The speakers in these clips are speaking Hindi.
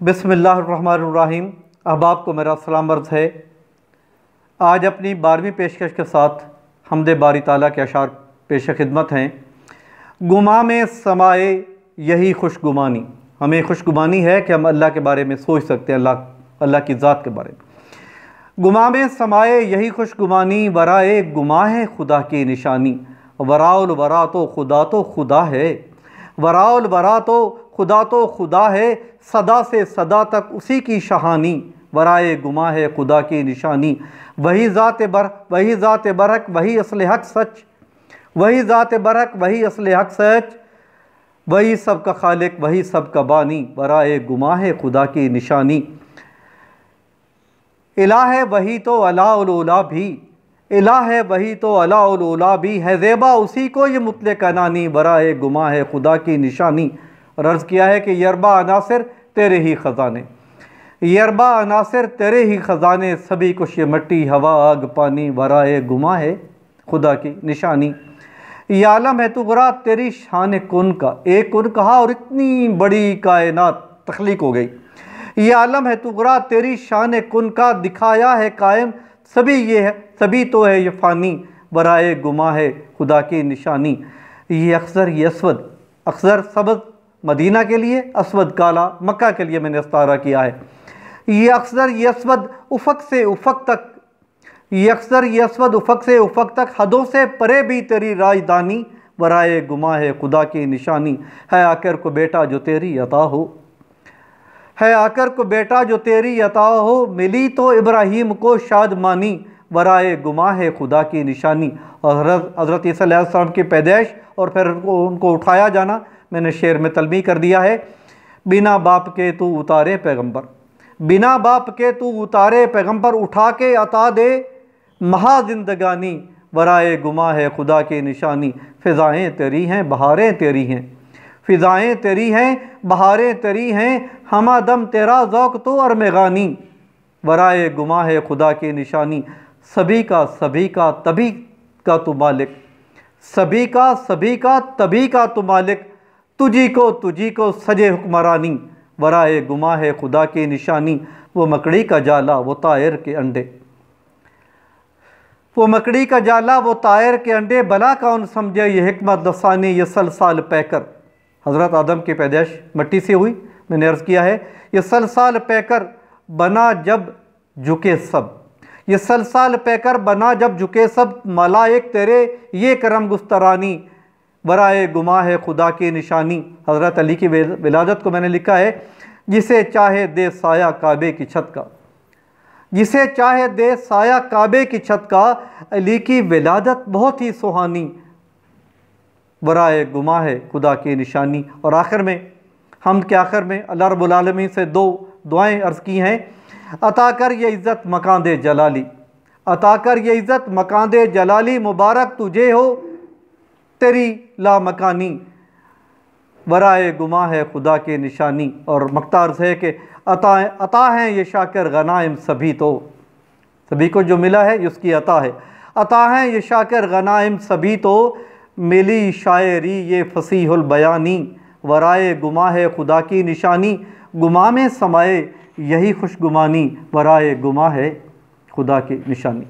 बिस्मिल्लाहिर्रहमानिर्रहीम। अहबाब को मेरा सलाम अर्ज़ है। आज अपनी 12वीं पेशकश के साथ हमदे बारी ताला के अशार पेश खिदमत हैं। गुमा में समाए यही खुशगुमानी। हमें खुशगुमानी है कि हम अल्लाह के बारे में सोच सकते हैं, अल्लाह की ज़ात के बारे में। गुमा में समाए यही खुशगुमानी, वराए गुमा है खुदा की निशानी। वराउल वरा तो खुदा है, वराउल वरा तो खुदा है, सदा से सदा तक उसी की शहानी। वराए गुमा है खुदा की निशानी। वही ज़ात बरहक वही असले हक सच, वही ज़ात बरहक वही असले हक सच, वही सब का खालिक वही सब का बानी। वराए गुमा है खुदा की निशानी। इलाह है वही तो अलाउल-उला भी, इलाह है वही तो अलाउल-उला भी, है ज़ेबा उसी को ये मुतले कनानी। वराए गुमा है खुदा की निशानी। और अर्ज़ किया है कि यरबा अनासिर तेरे ही ख़ज़ाने, यरबा अनासिर तेरे ही ख़ज़ाने, सभी कुछ ये मट्टी हवा आग पानी। वराए गुमा है खुदा की निशानी। ये आलम है तुगरा तेरी शान कुन का, एक कुन कहा और इतनी बड़ी कायनात तख्लीक हो गई। ये आलम है तुगरा तेरी शान कुन का, दिखाया है कायम सभी ये है, सभी तो है ये फ़ानी। वराए गुमा है खुदा की निशानी। ये अक्सर ये अस्वद, अक्सर सबज़ मदीना के लिए, अस्वद काला मक्का के लिए मैंने इस्तारा किया है। ये अक्सर ये अस्वद उफ़क़ से उफ़क़ तक, ये अक्सर ये अस्वद उफ़क़ से उफ़क़ तक, हदों से परे भी तेरी राजदानी। वराए गुमा है खुदा की निशानी। है आकर को बेटा जो तेरी अता हो, है आकर को बेटा जो तेरी अता हो, मिली तो इब्राहीम को शादमानी। वराए गुमा है खुदा की निशानी। और हज़रत ईसा अलैहिस्सलाम की पैदाइश और फिर उनको उठाया जाना मैंने शेर में तलमी कर दिया है। बिना बाप के तू उतारे पैगंबर, बिना बाप के तू उतारे पैगंबर, उठा के अता दे महा जिंदगानी। वराए गुमा है खुदा की निशानी। फ़िज़ाएँ तेरी हैं बहारें तेरी हैं, फ़िज़ाएँ तेरी हैं बहारें तेरी हैं, हमादम तेरा ज़ौक़ तो अरमेगानी। वराए गुमा है खुदा की निशानी। सभी का तभी का तू मालिक, सभी का तभी का तू मालिक, तुझी को सजे हुक्मरानी। वराए गुमा है खुदा की निशानी। वो मकड़ी का जाला वो तायर के अंडे, वो मकड़ी का जाला वो तायर के अंडे, भला कौन समझे ये हिकमत दसानी। ये सलसाल पैकर, हज़रत आदम की पैदाइश मिट्टी से हुई, मैंने अर्ज़ किया है। ये सलसाल पैकर बना जब झुके सब, ये सलसाल पैकर बना जब झुके सब, मलाइक तेरे ये करम गुस्तरानी। वराए गुमा है खुदा की निशानी। हज़रत अली की विलादत को मैंने लिखा है। जिसे चाहे दे साया काबे की छत का, जिसे चाहे दे साया काबे की छत का, अली की विलादत बहुत ही सुहानी। वराए गुमा है खुदा की निशानी। और आखिर में, हम के आखिर में अल्लाह रब्बुल आलमीन से दो दुआएं अर्ज़ की हैं। अता कर ये इज़्ज़त मकान दे जलाली, अता कर ये इज़्ज़त मकान दे जलाली, मुबारक तुझे हो तेरी लामकानी। वराए गुमा है खुदा की निशानी। और मख्तार है कि अता हैं ये शाकिर गनाइम सभी, तो सभी को जो मिला है उसकी अता है। अता हैं ये शाकिर गनाइम सभी, तो मिली शायरी ये फसीहुल बयानी। वराए गुमा है खुदा की निशानी। गुमा में समाए यही खुशगुमानी। वराए गुमा है खुदा की निशानी।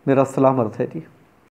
मेरा सलाम अर्ज़ है जी।